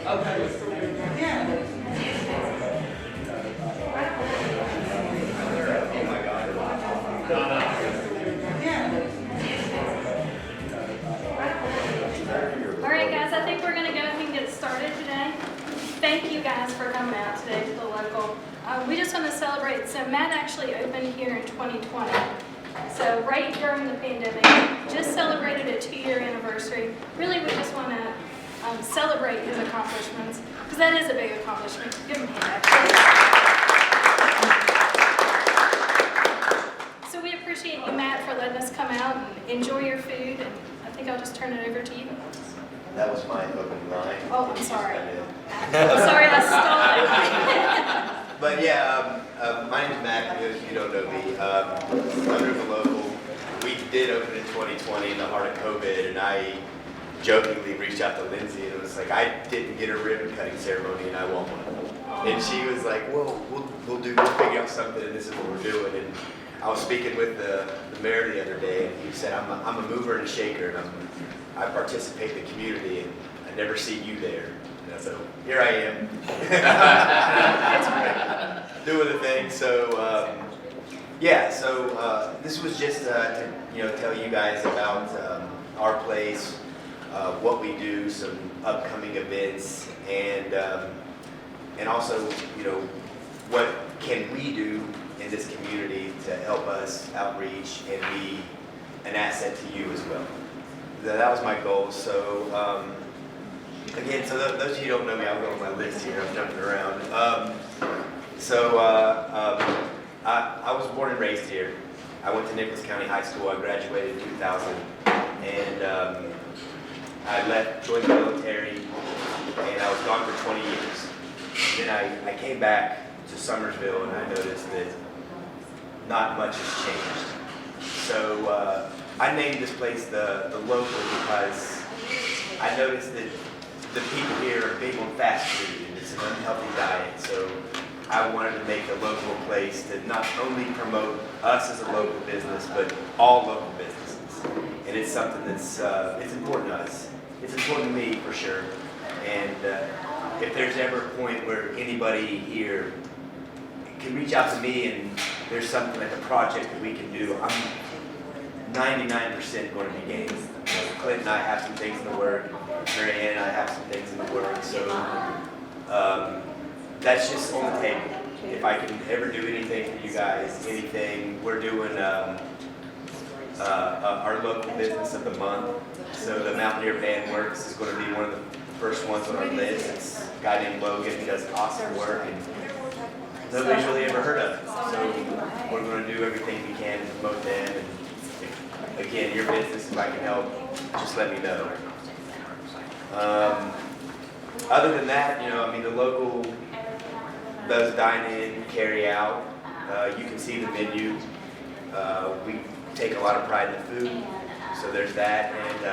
Alright guys, I think we're going to go ahead and get started today. Thank you guys for coming out today to the local. We just want to celebrate. So Matt actually opened here in 2020. So right during the pandemic, just celebrated a 2-year anniversary. Really, we just want to celebrate his accomplishments, because that is a big accomplishment. Give him a hand. So we appreciate you, Matt, for letting us come out and enjoy your food, and I think I'll just turn it over to you. That was my opening line. Oh, I'm sorry. I'm sorry, I stole it. But yeah, my name is Mac. If you don't know me, under the local, we did open in 2020 in the heart of COVID, and I jokingly reached out to Lindsay, and it was like, I didn't get a ribbon cutting ceremony, and I want one. And she was like, well, we'll figure out something, and this is what we're doing. And I was speaking with the mayor the other day, and he said, I'm a mover and a shaker, and I participate in the community, and I never see you there. And so here I am, doing the thing. So yeah, so this was just to tell you guys about our place, what we do, some upcoming events, and also what can we do in this community to help us outreach and be an asset to you as well. That was my goal. So again, so those of you who don't know me, I'll go on my list here. I'm jumping around. I was born and raised here. I went to Nicholas County High School. I graduated in 2000, and I joined the military, and I was gone for 20 years. And then I came back to Summersville, and I noticed that not much has changed. So I named this place the local because I noticed that the people here are big on fast food, and it's an unhealthy diet. So I wanted to make a local place that not only promote us as a local business, but all local businesses. And it's something that's it's important to us. It's important to me for sure. And if there's ever a point where anybody here can reach out to me and there's something like a project that we can do, I'm 99% going to be game. Clint and I have some things in the work. Mary Ann and I have some things in the work. So that's just on the table. If I can ever do anything for you guys, anything, we're doing our local business of the month. So the Mountaineer Band Works is going to be one of the first ones on our list. It's a guy named Logan who does awesome work, and nobody's really ever heard of it. So we're going to do everything we can to promote them. And if, again, your business, if I can help, just let me know. Other than that, the local does dine in, carry out. You can see the menu. We take a lot of pride in the food, so there's that. And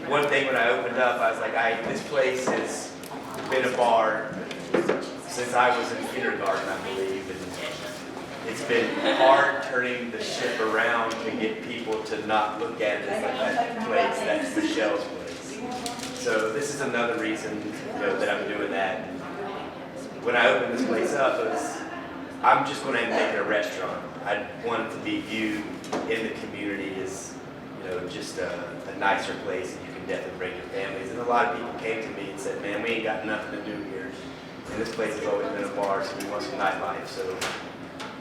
one thing when I opened up, I was like, this place has been a bar since I was in kindergarten, I believe. And it's been hard turning the ship around to get people to not look at it as like that place, that's Michelle's place. So this is another reason that I'm doing that. When I opened this place up, I'm just going to make it a restaurant. I want it to be viewed in the community as just a nicer place, and you can definitely bring your families. And a lot of people came to me and said, man, we ain't got nothing to do here. And this place has always been a bar, so we want some nightlife. So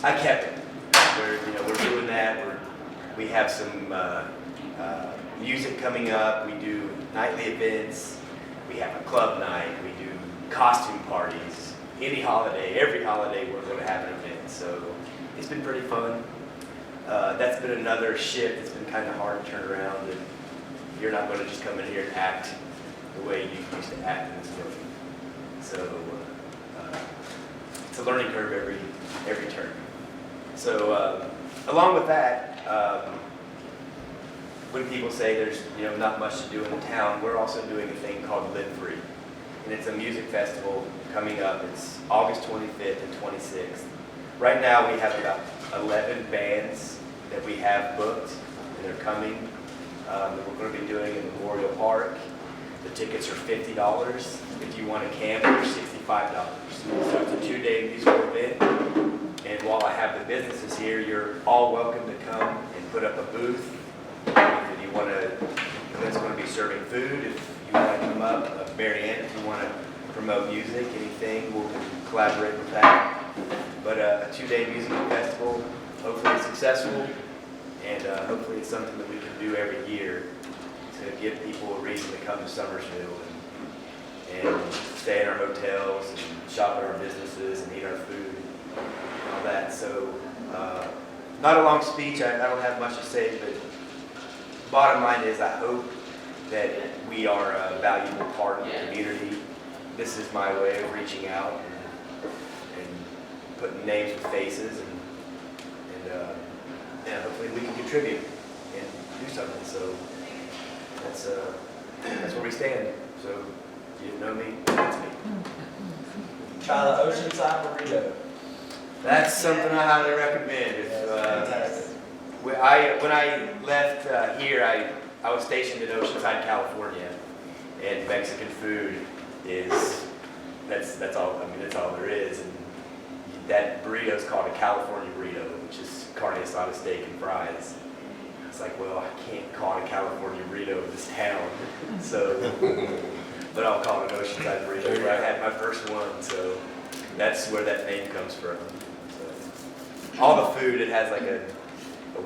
I kept it. We're doing that. We have some music coming up. We do nightly events. We have a club night. We do costume parties. Any holiday, every holiday, we're going to have an event. So it's been pretty fun. That's been another shift. It's been kind of hard to turn around. And you're not going to just come in here and act the way you used to act in this building. So it's a learning curve every turn. So along with that, when people say there's not much to do in the town, we're also doing a thing called Live Free. And it's a music festival coming up. It's August 25th and 26th. Right now we have about 11 bands that we have booked, and they're coming. That we're going to be doing in Memorial Park. The tickets are $50. If you want to camp, they're $65. So it's a 2-day musical event. And while I have the businesses here, you're all welcome to come and put up a booth. If you want to, it's going to be serving food. If you want to come up, Mary Ann, if you want to promote music, anything, we'll collaborate with that. But a 2-day musical festival, hopefully successful, and hopefully it's something that we can do every year to give people a reason to come to Summersville and stay in our hotels and shop at our businesses and eat our food and all that. So, not a long speech, I don't have much to say, but bottom line is I hope that we are a valuable part of the community. This is my way of reaching out and putting names with faces, and yeah, hopefully we can contribute and do something. So that's where we stand. So if you know me, that's me. Try the Oceanside burrito. That's something I highly recommend. Fantastic. When I left here, I was stationed in Oceanside, California, and Mexican food that's all. I mean, that's all there is. And that burrito is called a California burrito, which is carne asada, steak, and fries. It's like, well, I can't call it a California burrito in this town, so but I'll call it an Oceanside burrito. Where I had my first one, so that's where that name comes from. So, all the food, it has like a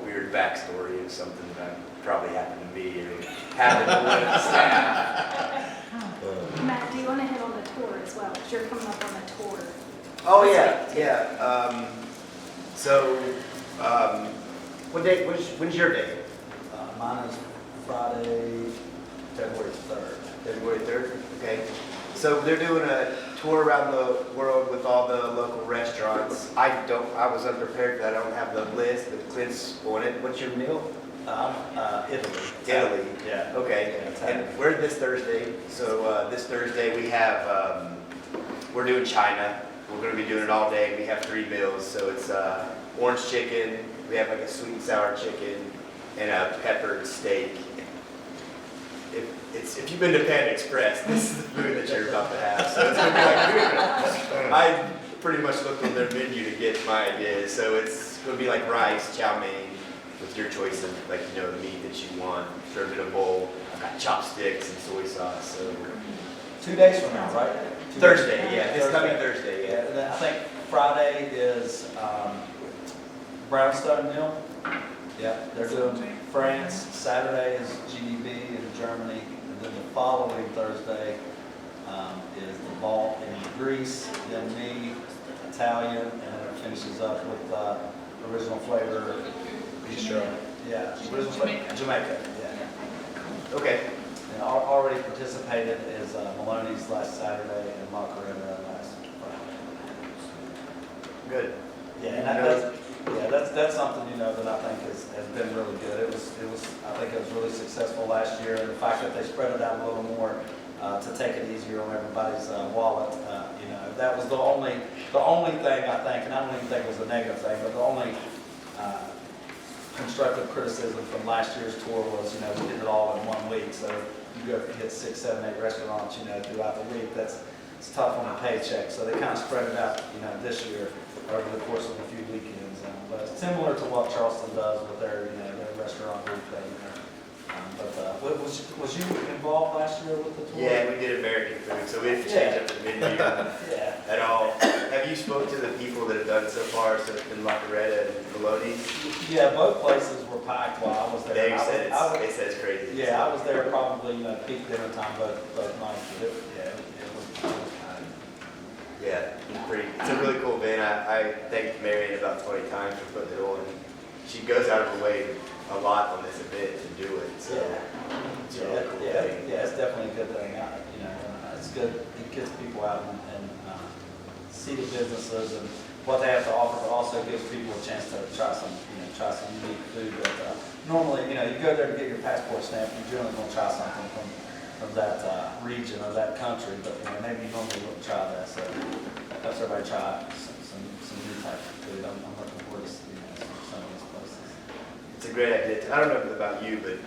weird backstory of something that probably happened to me or happened to one of the staff. Matt, do you want to hit on the tour as well? Because you're coming up on a tour. Oh yeah. So, what day? When's your day? Mine is Friday, February 3rd. February 3rd. Okay. So they're doing a tour around the world with all the local restaurants. I was unprepared because I don't have the list, but Clint's on it. What's your meal? Italy. Italy. Yeah. Okay. Yeah, it's And happening. we're this Thursday. So this Thursday we have, we're doing China. We're going to be doing it all day. We have 3 meals. So it's orange chicken. We have like a sweet and sour chicken and a peppered steak. If you've been to Panda Express, this is the food that you're about to have. So it's going to be like, I pretty much looked on their menu to get my ideas. So it's going to be like rice, chow mein, with your choice of like, the meat that you want, served in a bowl. I've got chopsticks and soy sauce. So 2 days from now, right? Thursday, yeah, this coming Thursday, Yeah, yeah. and then I think Friday is Brownstone Mill. Yeah, they're doing France. Saturday is GDB in Germany. And then the following Thursday is the Vault in Greece. Then me, Italian, and then it finishes up with Original Flavor. Bistro. Yeah, Original Flavor. Jamaica, yeah. Okay. And already participated is Maloney's last Saturday and Macarena last Friday. Good. Yeah, and that's something that I think has been really good. It was I think it was really successful last year, and the fact that they spread it out a little more to take it easier on everybody's wallet. That was the only thing I think, and I don't even think it was a negative thing, but the only constructive criticism from last year's tour was, we did it all in 1 week. So you go hit 6, 7, 8 restaurants, throughout the week. It's tough on the paycheck. So they kind of spread it out, this year over the course of a few weekends. But similar to what Charleston does with their restaurant group thing. Was you involved last year with the tour? Yeah, we did American food, so we didn't change up the menu Yeah. at all. Have you spoke to the people that have done so far, so it's been Macarena and Maloney? Yeah, both places were packed while I was there. They I said was- they said it's crazy. Yeah, I was there probably, peak dinner time both nights. But it was Yeah, it's a really cool event. I thanked Marion about 20 times for putting it on. She goes out of her way a lot on this event to do it, so it's a really cool thing. Yeah, it's definitely a good thing. It's good. It gets people out and see the businesses and what they have to offer, but also gives people a chance to try some unique food. That normally, you go there to get your passport stamp, you're generally going to try something from that region or that country, but maybe you normally wouldn't try that. So helps everybody try some new types of food. I'm looking forward to some of these places. It's a great idea. I don't know about you, but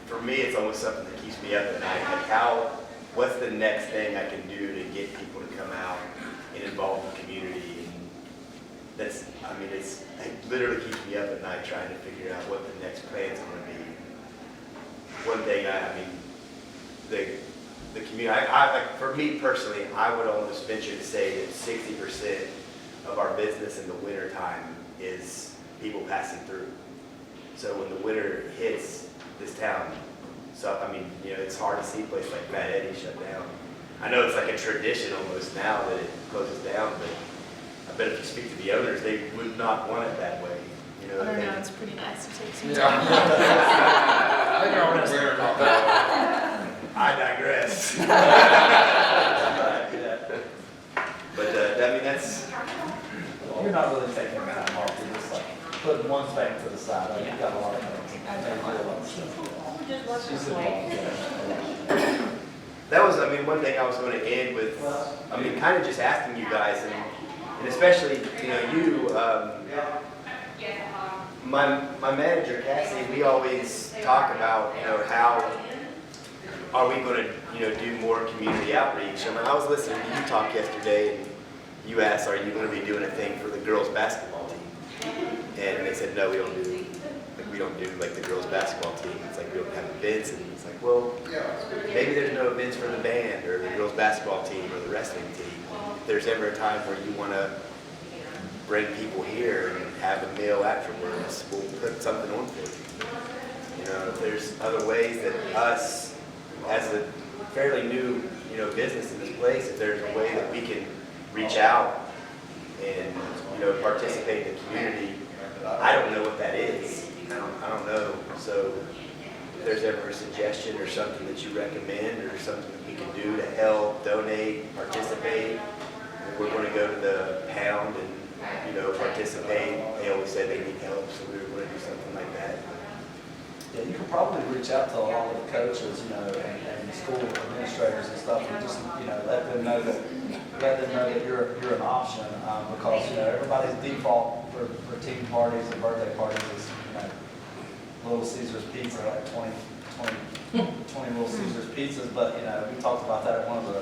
for me, it's almost something that keeps me up at night. Like, how what's the next thing I can do to get people to come out and involve the community? And that's, I mean, it literally keeps me up at night trying to figure out what the next plan's going to be. One thing, I mean, the community, like for me personally, I would almost venture to say that 60% of our business in the wintertime is people passing through. So when the winter hits this town, so I mean, you know, it's hard to see a place like Fat Eddie shut down. I know it's like a tradition almost now that it closes down, but I bet if you speak to the owners, they would not want it that way. You know, I don't they- know, it's pretty nice to take some Yeah. time. I think I want to wear it off. I digress. But I mean, that's, You're not really taking time off, you're just like putting one thing to the side. I mean, you got a lot of things. She's involved. that was, I mean, one thing I was going to end with, I mean, kind of just asking you guys, and especially, you know, my manager, Cassie, we always talk about, you know, how are we going to, you know, do more community outreach? I mean, I was listening to you talk yesterday, and you asked, are you going to be doing a thing for the girls' basketball team? And they said, no, we don't do like the girls' basketball team. It's like we don't have events, and it's like, well, maybe there's no events for the band or the girls' basketball team or the wrestling team. If there's ever a time where you want to bring people here and have a meal afterwards, we'll put something on for you. You know, if there's other ways that us, as a fairly new, you know, business in this place, if there's a way that we can reach out and, you know, participate in the community, I don't know what that is. I don't know. So if there's ever a suggestion or something that you recommend or something that we can do to help, donate, participate, we're going to go to the pound and, you know, participate. They always said they need help, so we were going to do something like that. Yeah, you could probably reach out to a lot of the coaches, you know, and school administrators and stuff, and just, you know, let them know that you're an option, because, you know, everybody's default for team parties and birthday parties is, you know, Little Caesars pizza, like 20 Little Caesars pizzas, but, you know, we talked about that at one of the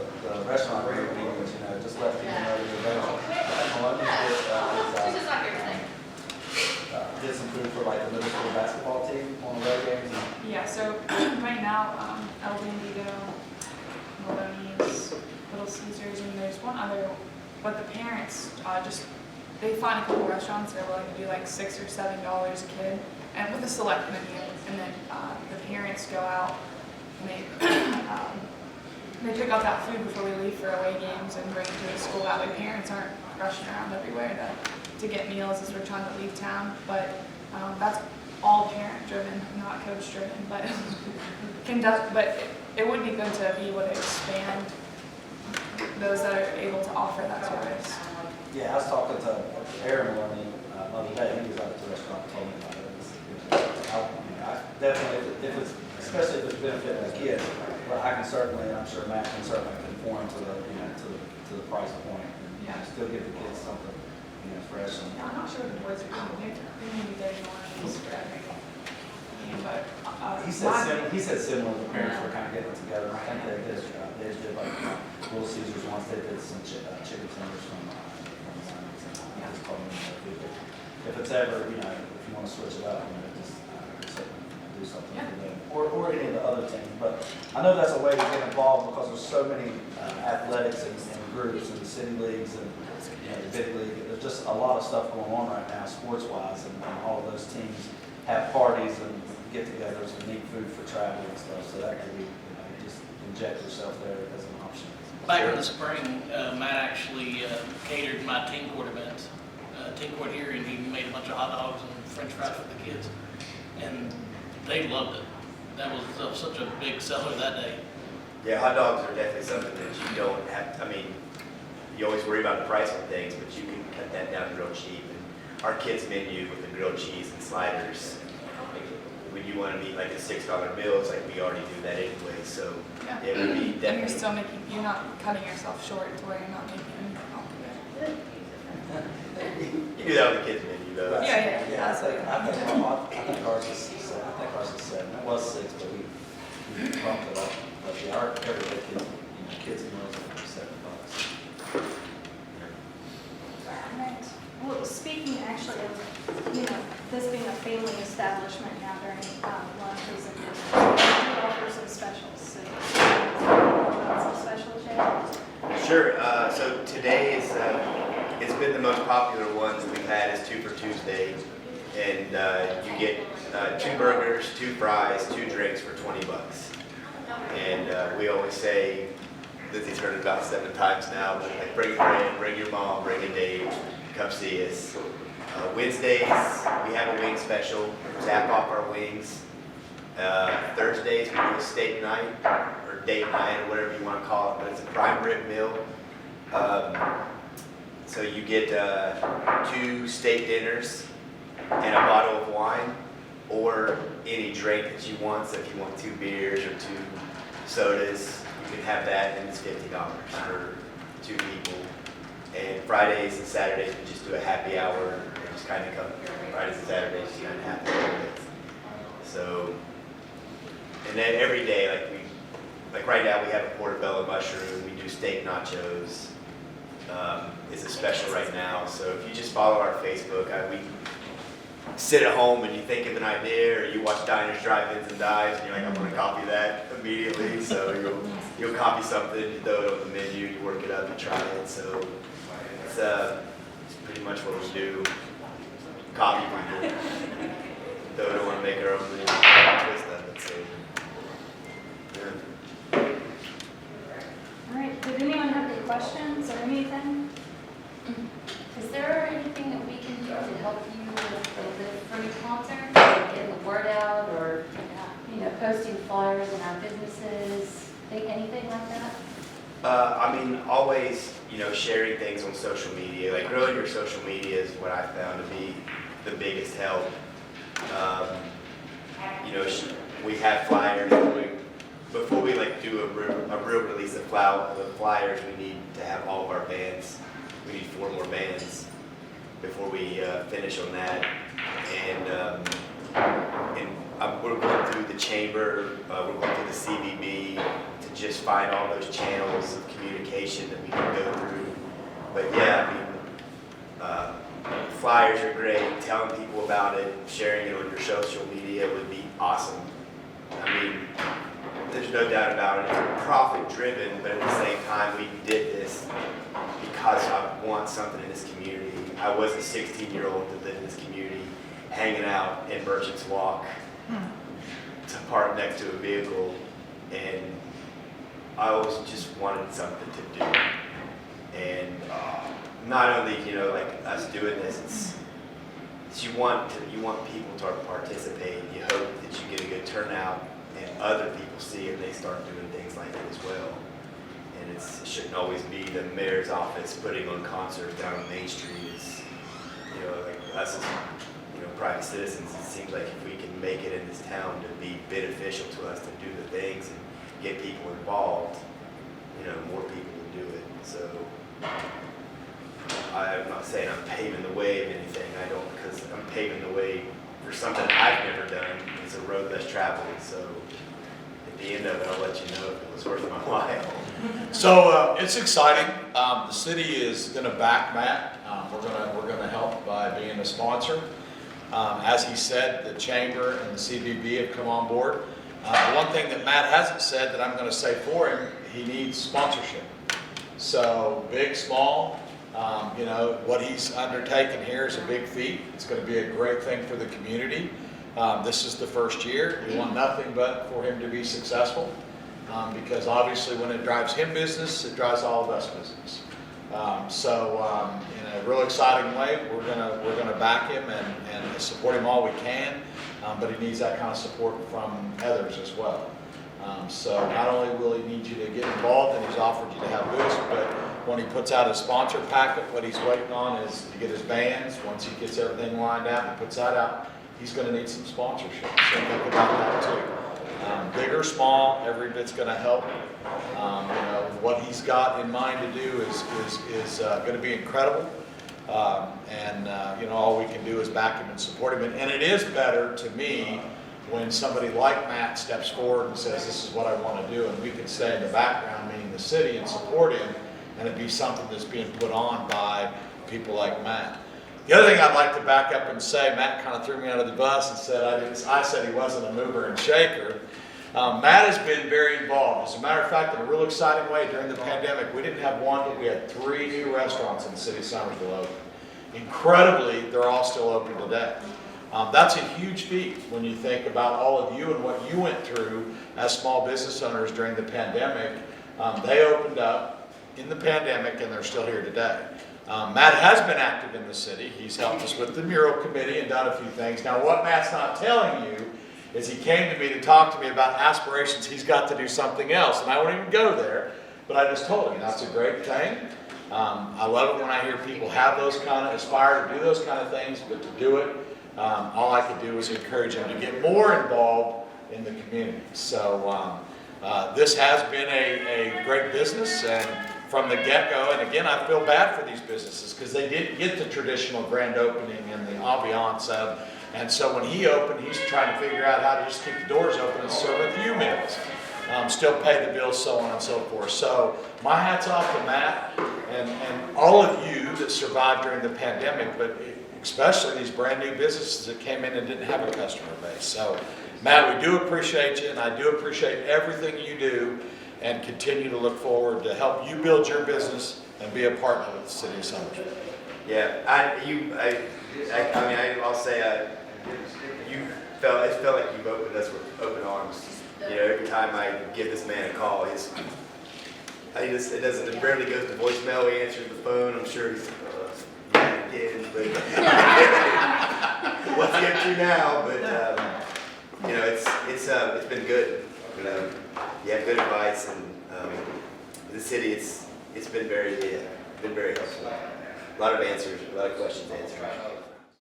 restaurant group meetings, you know, just let people know that you're available. I think Melodia's did some food for like the middle school basketball team on the road games. Yeah, so right now, El Bandito, Maloney's, Little Caesars, and there's one other, but the parents they find a couple restaurants that are willing to do like $6 or $7 a kid, and with a select menu, and then the parents go out and they pick up that food before we leave for away games and bring it to the school. That way parents aren't rushing around everywhere to get meals as we're trying to leave town, but that's all parent driven, not coach driven, but it would be good to be able to expand those that are able to offer that service. Yeah, I was talking to Aaron Maloney the other day. He was out at the restaurant, told me about it. I definitely, especially if it's benefiting the kids, but I can certainly, I'm sure Matt can certainly conform to the, you know, to the price point, and, you know, still give the kids something, you know, fresh. And, Yeah, I'm not sure what the boys are doing. Maybe they're more used to it. But he said similar. The parents were kind of getting together. I think they did like Little Caesars once. They did some chicken tenders from just call them if it's ever, you know, if you want to switch it up, you know, just certainly do something for them or any of the other teams. But I know that's a way to get involved because there's so many athletics and groups and city leagues and, you know, the big league. There's just a lot of stuff going on right now, sports-wise, and all of those teams have parties and get-togethers and need food for travel and stuff. So that could be, you know, just inject yourself there as an option. Back in the spring, Matt actually catered my teen court events. Teen court here, and he made a bunch of hot dogs and french fries for the kids. And they loved it. That was such a big seller that day. Yeah, hot dogs are definitely something that you don't have, I mean, you always worry about the price on things, but you can cut that down real cheap. And our kids' menu with the grilled cheese and sliders, when you want to meet like a $6 meal, it's like we already do that anyway, so Yeah. it would be And definitely. you're still you're not cutting yourself short to where you're not making anything off of it. You do that with the kids' menu though. Yeah. I think ours is 7. It was 6, but we bumped it up. But yeah, every kid the kids' meals are $7. Right. Well, speaking actually of, this being a family establishment now during lunches and dinners, we do offer some specials. So, some specials, Jay? Sure. So today is, it's been the most popular ones we've had is 2 for Tuesday. And you get 2 burgers, 2 fries, 2 drinks for $20. And we always say, Lizzie's heard it about 7 times now, but like bring a friend, bring your mom, bring a date, come see us. Wednesdays, we have a wing special, zap off our wings. Thursdays, we do a steak night, or date night, or whatever you want to call it, but it's a prime rib meal. So you get 2 steak dinners and a bottle of wine, or any drink that you want. So if you want 2 beers or 2 sodas, you can have that, and it's $50 for 2 people. And Fridays and Saturdays, we just do a happy hour, and just kind of come, Fridays and Saturdays, just kind of happy hour. So, and then every day, like right now, we have a portobello mushroom, we do steak nachos. It's a special right now, so if you just follow our Facebook, we sit at home and you think of an idea, or you watch Diners, Drive-Ins, and Dives, and you're like, I'm going to copy that immediately. So you'll copy something, you throw it on the menu, you work it up, you try it. So it's pretty much what we do. Copy people. Though we don't want to make our own little twist of it. So, yeah. All right. Did anyone have any questions or anything? Is there anything that we can do to help you with the Live Free concert, like getting the word out, or posting flyers in our businesses, anything like that? I mean, always, sharing things on social media. Like growing your social media is what I found to be the biggest help. We have flyers. Before we do a real release of flyers, we need to have all of our bands. We need 4 more bands before we finish on that. And we're going through the chamber, we're going through the CVB to just find all those channels of communication that we can go through. But yeah, flyers are great. Telling people about it, sharing it on your social media would be awesome. I mean, there's no doubt about it. It's profit driven, but at the same time, we did this because I want something in this community. I was a 16-year-old that lived in this community, hanging out in Merchants Walk to park next to a vehicle, and I always just wanted something to do. And not only us doing this, it's you want people to participate. You hope that you get a good turnout, and other people see it and they start doing things like that as well. And it shouldn't always be the mayor's office putting on concerts down on Main Street. It's, us as, private citizens, it seems like if we can make it in this town to be beneficial to us to do the things and get people involved, more people will do it. So I'm not saying I'm paving the way of anything. I don't, because I'm paving the way for something I've never done. It's a road less traveled. So at the end of it, I'll let you know if it was worth my while. So it's exciting. The city is going to back Matt. We're going to help by being a sponsor. As he said, the chamber and the CVB have come on board. One thing that Matt hasn't said that I'm going to say for him, he needs sponsorship. So big, small, what he's undertaken here is a big feat. It's going to be a great thing for the community. This is the first year. We want nothing but for him to be successful. Because obviously when it drives him business, it drives all of us business. In a real exciting way, we're gonna back him and support him all we can, but he needs that kind of support from others as well. So not only will he need you to get involved, and he's offered you to have booths, but when he puts out his sponsor packet, what he's waiting on is to get his bands. Once he gets everything lined out and puts that out, he's gonna need some sponsorship. So think about that too. Big or small, every bit's going to help. What he's got in mind to do is going to be incredible. All we can do is back him and support him. And it is better to me when somebody like Matt steps forward and says, this is what I want to do, and we can stay in the background, meaning the city and support him, and it be something that's being put on by people like Matt. The other thing I'd like to back up and say, Matt kind of threw me under the bus and said I said he wasn't a mover and shaker. Matt has been very involved. As a matter of fact, in a real exciting way, during the pandemic, we didn't have one, but we had 3 new restaurants in the city of Summersville open. Incredibly, they're all still open today. That's a huge feat when you think about all of you and what you went through as small business owners during the pandemic. They opened up in the pandemic and they're still here today. Matt has been active in the city. He's helped us with the mural committee and done a few things. Now, what Matt's not telling you is he came to me to talk to me about aspirations. He's got to do something else, and I won't even go there, but I just told him that's a great thing. I love it when I hear people have those kind of, aspire to do those kind of things, but to do it, all I could do was encourage him to get more involved in the community. So this has been a great business, and from the get-go, and again, I feel bad for these businesses because they didn't get the traditional grand opening and the ambiance of, and so when he opened, he's trying to figure out how to just keep the doors open and serve a few meals, still pay the bills, so on and so forth. So my hat's off to Matt and all of you that survived during the pandemic, but especially these brand new businesses that came in and didn't have a customer base. So Matt, we do appreciate you, and I do appreciate everything you do, and continue to look forward to help you build your business and be a partner with the city of Summersville. Yeah, I'll say, it felt like you've opened us with open arms. You know, every time I give this man a call, it rarely goes to voicemail. He answers the phone. I'm sure he's, yeah, again, but what's he up to now? But you know, it's been good. You know, you have good advice, and the city, it's been very helpful. A lot of answers, a lot of questions answered.